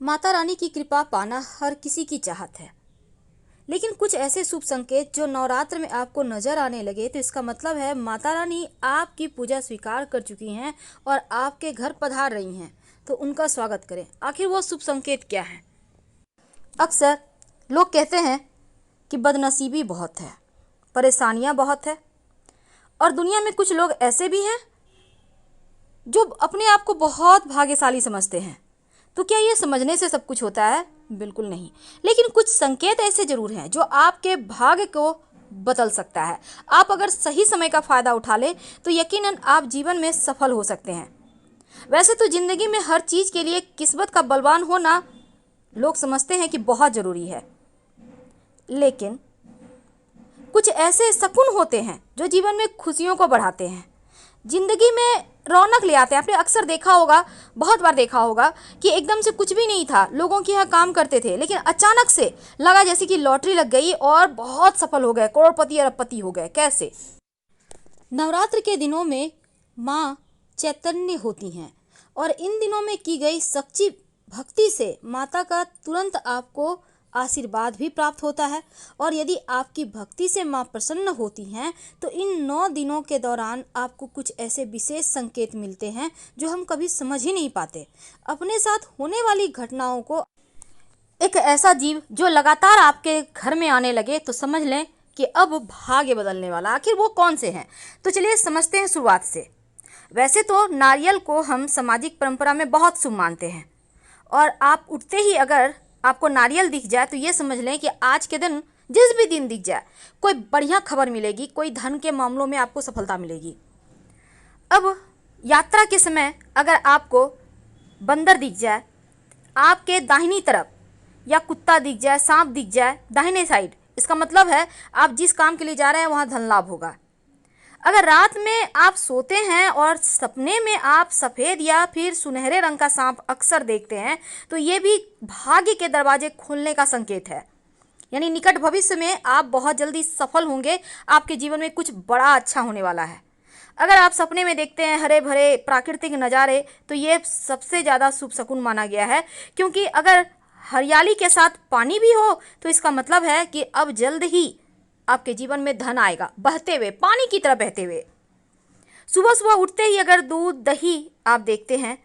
माता रानी की कृपा पाना हर किसी की चाहत है, लेकिन कुछ ऐसे शुभ संकेत जो नवरात्र में आपको नजर आने लगे तो इसका मतलब है माता रानी आपकी पूजा स्वीकार कर चुकी हैं और आपके घर पधार रही हैं। तो उनका स्वागत करें। आखिर वो शुभ संकेत क्या है? अक्सर लोग कहते हैं कि बदनसीबी बहुत है, परेशानियां बहुत है, और दुनिया में कुछ लोग ऐसे भी हैं जो अपने आप को बहुत भाग्यशाली समझते हैं। तो क्या ये समझने से सब कुछ होता है? बिल्कुल नहीं। लेकिन कुछ संकेत ऐसे जरूर हैं जो आपके भाग्य को बदल सकता है। आप अगर सही समय का फायदा उठा ले तो यकीनन आप जीवन में सफल हो सकते हैं। वैसे तो जिंदगी में हर चीज के लिए किस्मत का बलवान होना लोग समझते हैं कि बहुत जरूरी है, लेकिन कुछ ऐसे शकुन होते हैं जो जीवन में खुशियों को बढ़ाते हैं, जिंदगी में रौनक ले आते हैं। आपने अक्सर देखा होगा, बहुत बार देखा होगा कि एकदम से कुछ भी नहीं था, लोगों के यहाँ काम करते थे, लेकिन अचानक से लगा जैसे कि लॉटरी लग गई और बहुत सफल हो गए, करोड़पति अरबपति हो गए। कैसे? नवरात्र के दिनों में माँ चैतन्य होती हैं और इन दिनों में की गई सच्ची भक्ति से माता का तुरंत आपको आशीर्वाद भी प्राप्त होता है। और यदि आपकी भक्ति से माँ प्रसन्न होती हैं तो इन 9 दिनों के दौरान आपको कुछ ऐसे विशेष संकेत मिलते हैं जो हम कभी समझ ही नहीं पाते। अपने साथ होने वाली घटनाओं को एक ऐसा जीव जो लगातार आपके घर में आने लगे तो समझ लें कि अब भाग्य बदलने वाला। आखिर वो कौन से हैं? तो चलिए समझते हैं शुरुआत से। वैसे तो नारियल को हम सामाजिक परंपरा में बहुत शुभ मानते हैं, और आप उठते ही अगर आपको नारियल दिख जाए तो ये समझ लें कि आज के दिन, जिस भी दिन दिख जाए, कोई बढ़िया खबर मिलेगी, कोई धन के मामलों में आपको सफलता मिलेगी। अब यात्रा के समय अगर आपको बंदर दिख जाए आपके दाहिनी तरफ, या कुत्ता दिख जाए, सांप दिख जाए दाहिने साइड, इसका मतलब है आप जिस काम के लिए जा रहे हैं वहां धन लाभ होगा। अगर रात में आप सोते हैं और सपने में आप सफ़ेद या फिर सुनहरे रंग का सांप अक्सर देखते हैं तो ये भी भाग्य के दरवाजे खुलने का संकेत है। यानी निकट भविष्य में आप बहुत जल्दी सफल होंगे, आपके जीवन में कुछ बड़ा अच्छा होने वाला है। अगर आप सपने में देखते हैं हरे भरे प्राकृतिक नज़ारे तो ये सबसे ज़्यादा शुभ शकुन माना गया है, क्योंकि अगर हरियाली के साथ पानी भी हो तो इसका मतलब है कि अब जल्द ही आपके जीवन में धन आएगा, बहते हुए, पानी की तरह बहते हुए। सुबह सुबह उठते ही अगर दूध दही आप देखते हैं,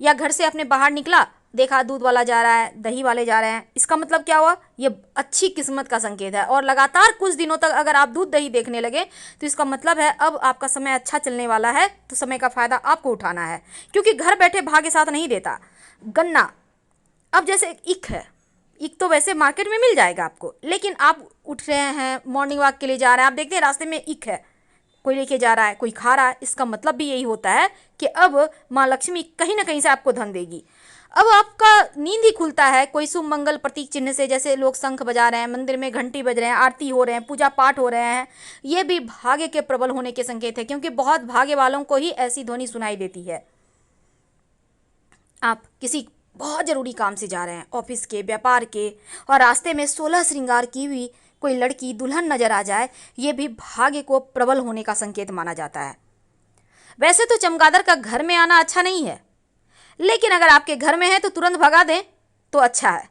या घर से अपने बाहर निकला देखा दूध वाला जा रहा है, दही वाले जा रहे हैं, इसका मतलब क्या हुआ? ये अच्छी किस्मत का संकेत है। और लगातार कुछ दिनों तक अगर आप दूध दही देखने लगे तो इसका मतलब है अब आपका समय अच्छा चलने वाला है, तो समय का फायदा आपको उठाना है, क्योंकि घर बैठे भाग्य साथ नहीं देता। गन्ना, अब जैसे ईख है, ईख तो वैसे मार्केट में मिल जाएगा आपको, लेकिन आप उठ रहे हैं, मॉर्निंग वॉक के लिए जा रहे हैं, आप देखते हैं रास्ते में ईख है, कोई लेके जा रहा है, कोई खा रहा है, इसका मतलब भी यही होता है कि अब माँ लक्ष्मी कहीं ना कहीं से आपको धन देगी। अब आपका नींद ही खुलता है कोई शुभ मंगल प्रतीक चिन्ह से, जैसे लोग शंख बजा रहे हैं, मंदिर में घंटी बज रहे हैं, आरती हो रहे हैं, पूजा पाठ हो रहे हैं, ये भी भाग्य के प्रबल होने के संकेत है, क्योंकि बहुत भाग्य वालों को ही ऐसी ध्वनि सुनाई देती है। आप किसी बहुत ज़रूरी काम से जा रहे हैं, ऑफिस के, व्यापार के, और रास्ते में 16 श्रृंगार की हुई कोई लड़की दुल्हन नजर आ जाए, ये भी भाग्य को प्रबल होने का संकेत माना जाता है। वैसे तो चमगादड़ का घर में आना अच्छा नहीं है, लेकिन अगर आपके घर में है तो तुरंत भगा दें तो अच्छा है।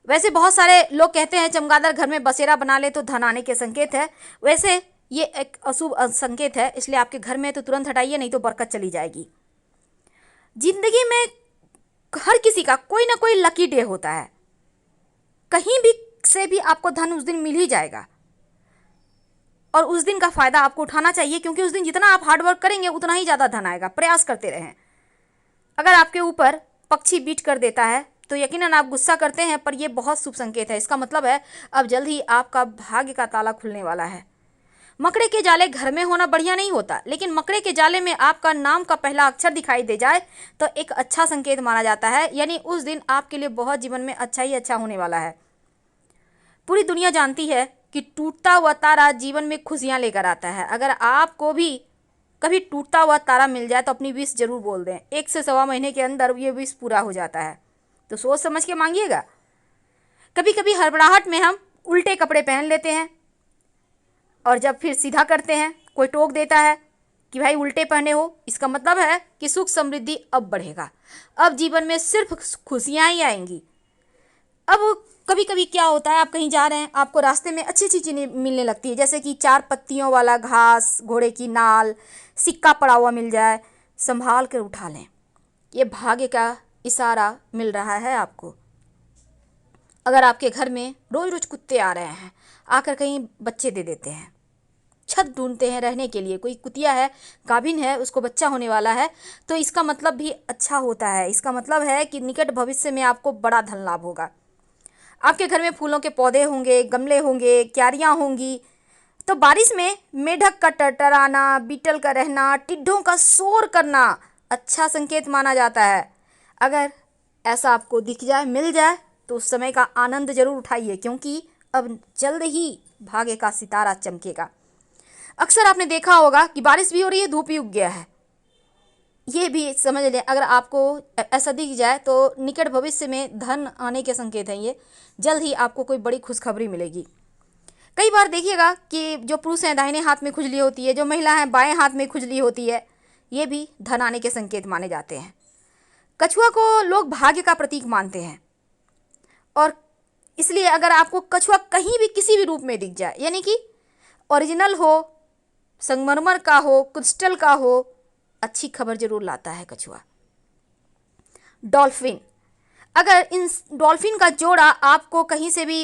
वैसे बहुत सारे लोग कहते हैं चमगादड़ घर में बसेरा बना ले तो धन आने के संकेत है। वैसे ये एक अशुभ संकेत है, इसलिए आपके घर में तो तुरंत हटाइए, नहीं तो बरकत चली जाएगी। जिंदगी में हर किसी का कोई ना कोई लकी डे होता है, कहीं भी से भी आपको धन उस दिन मिल ही जाएगा, और उस दिन का फायदा आपको उठाना चाहिए, क्योंकि उस दिन जितना आप हार्डवर्क करेंगे उतना ही ज़्यादा धन आएगा। प्रयास करते रहें। अगर आपके ऊपर पक्षी बीट कर देता है तो यकीनन आप गुस्सा करते हैं, पर यह बहुत शुभ संकेत है। इसका मतलब है अब जल्द ही आपका भाग्य का ताला खुलने वाला है। मकड़े के जाले घर में होना बढ़िया नहीं होता, लेकिन मकड़े के जाले में आपका नाम का पहला अक्षर दिखाई दे जाए तो एक अच्छा संकेत माना जाता है, यानी उस दिन आपके लिए बहुत जीवन में अच्छा ही अच्छा होने वाला है। पूरी दुनिया जानती है कि टूटता हुआ तारा जीवन में खुशियां लेकर आता है। अगर आपको भी कभी टूटता हुआ तारा मिल जाए तो अपनी विश जरूर बोल दें, 1 से सवा महीने के अंदर ये विश पूरा हो जाता है, तो सोच समझ के मांगिएगा। कभी कभी हड़बड़ाहट में हम उल्टे कपड़े पहन लेते हैं, और जब फिर सीधा करते हैं कोई टोक देता है कि भाई उल्टे पहने हो, इसका मतलब है कि सुख समृद्धि अब बढ़ेगा, अब जीवन में सिर्फ खुशियाँ ही आएंगी। अब कभी कभी क्या होता है, आप कहीं जा रहे हैं, आपको रास्ते में अच्छी अच्छी चीज़ें मिलने लगती है, जैसे कि 4 पत्तियों वाला घास, घोड़े की नाल, सिक्का पड़ा हुआ मिल जाए, संभाल कर उठा लें, ये भाग्य का इशारा मिल रहा है आपको। अगर आपके घर में रोज रोज कुत्ते आ रहे हैं, आकर कहीं बच्चे दे देते हैं, छत ढूंढते हैं रहने के लिए, कोई कुतिया है, गाभिन है, उसको बच्चा होने वाला है, तो इसका मतलब भी अच्छा होता है। इसका मतलब है कि निकट भविष्य में आपको बड़ा धन लाभ होगा। आपके घर में फूलों के पौधे होंगे, गमले होंगे, क्यारियाँ होंगी, तो बारिश में मेढक का टरटराना, बीटल का रहना, टिड्ढों का शोर करना अच्छा संकेत माना जाता है। अगर ऐसा आपको दिख जाए, मिल जाए, तो उस समय का आनंद जरूर उठाइए, क्योंकि अब जल्द ही भाग्य का सितारा चमकेगा। अक्सर आपने देखा होगा कि बारिश भी हो रही है, धूप भी उग गया है, ये भी समझ लें। अगर आपको ऐसा दिख जाए तो निकट भविष्य में धन आने के संकेत हैं, ये जल्द ही आपको कोई बड़ी खुशखबरी मिलेगी। कई बार देखिएगा कि जो पुरुष हैं दाहिने हाथ में खुजली होती है, जो महिला हैं बाएं हाथ में खुजली होती है, ये भी धन आने के संकेत माने जाते हैं। कछुआ को लोग भाग्य का प्रतीक मानते हैं, और इसलिए अगर आपको कछुआ कहीं भी किसी भी रूप में दिख जाए, यानी कि ओरिजिनल हो, संगमरमर का हो, क्रिस्टल का हो, अच्छी खबर जरूर लाता है कछुआ। डॉल्फिन, अगर इन डॉल्फिन का जोड़ा आपको कहीं से भी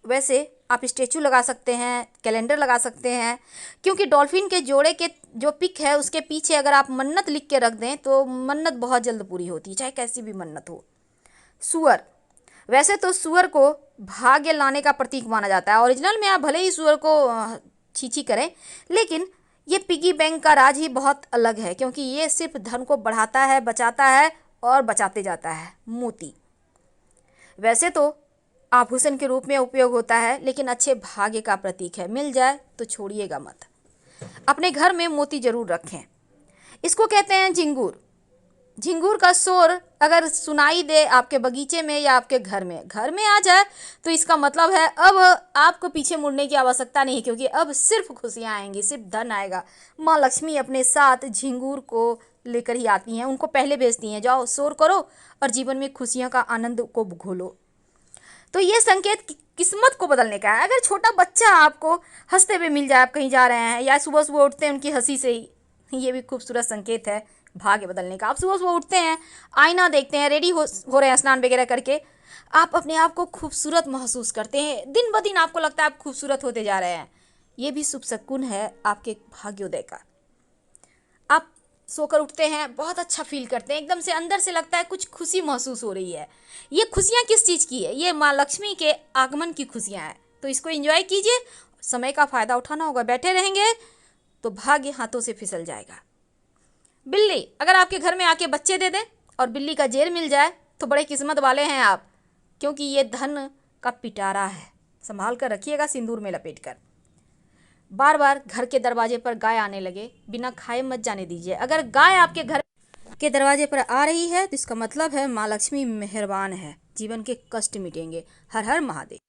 वैसे आप स्टेचू लगा सकते हैं, कैलेंडर लगा सकते हैं, क्योंकि डॉल्फिन के जोड़े के जो पिक है उसके पीछे अगर आप मन्नत लिख के रख दें तो मन्नत बहुत जल्द पूरी होती है, चाहे कैसी भी मन्नत हो। सुअर, वैसे तो सुअर को भाग्य लाने का प्रतीक माना जाता है। ओरिजिनल में आप भले ही सुअर को छीछी करें, लेकिन ये पिगी बैंक का राज ही बहुत अलग है, क्योंकि ये सिर्फ धन को बढ़ाता है, बचाता है और बचाते जाता है। मोती, वैसे तो आभूषण के रूप में उपयोग होता है, लेकिन अच्छे भाग्य का प्रतीक है, मिल जाए तो छोड़िएगा मत। अपने घर में मोती जरूर रखें। इसको कहते हैं झिंगूर। झिंगूर का शोर अगर सुनाई दे आपके बगीचे में या आपके घर में आ जाए, तो इसका मतलब है अब आपको पीछे मुड़ने की आवश्यकता नहीं, क्योंकि अब सिर्फ खुशियाँ आएंगी, सिर्फ धन आएगा। माँ लक्ष्मी अपने साथ झिंगूर को लेकर ही आती हैं, उनको पहले भेजती हैं, जाओ शोर करो और जीवन में खुशियों का आनंद को घोलो। तो ये संकेत किस्मत को बदलने का है। अगर छोटा बच्चा आपको हंसते हुए मिल जाए, आप कहीं जा रहे हैं, या सुबह सुबह उठते हैं उनकी हंसी से ही, ये भी खूबसूरत संकेत है भाग्य बदलने का। आप सुबह सुबह उठते हैं, आईना देखते हैं, रेडी हो रहे हैं स्नान वगैरह करके, आप अपने आप को खूबसूरत महसूस करते हैं, दिन ब दिन आपको लगता है आप खूबसूरत होते जा रहे हैं, ये भी शुभ शकुन है आपके भाग्योदय का। आप सोकर उठते हैं, बहुत अच्छा फील करते हैं, एकदम से अंदर से लगता है कुछ खुशी महसूस हो रही है। ये खुशियाँ किस चीज़ की है? ये माँ लक्ष्मी के आगमन की खुशियाँ हैं, तो इसको एंजॉय कीजिए। समय का फ़ायदा उठाना होगा, बैठे रहेंगे तो भाग्य हाथों से फिसल जाएगा। बिल्ली, अगर आपके घर में आके बच्चे दे दें और बिल्ली का जेर मिल जाए तो बड़े किस्मत वाले हैं आप, क्योंकि ये धन का पिटारा है, संभाल कर रखिएगा सिंदूर में लपेट कर। बार बार घर के दरवाजे पर गाय आने लगे, बिना खाए मत जाने दीजिए। अगर गाय आपके घर के दरवाजे पर आ रही है तो इसका मतलब है माँ लक्ष्मी मेहरबान है, जीवन के कष्ट मिटेंगे। हर हर महादेव।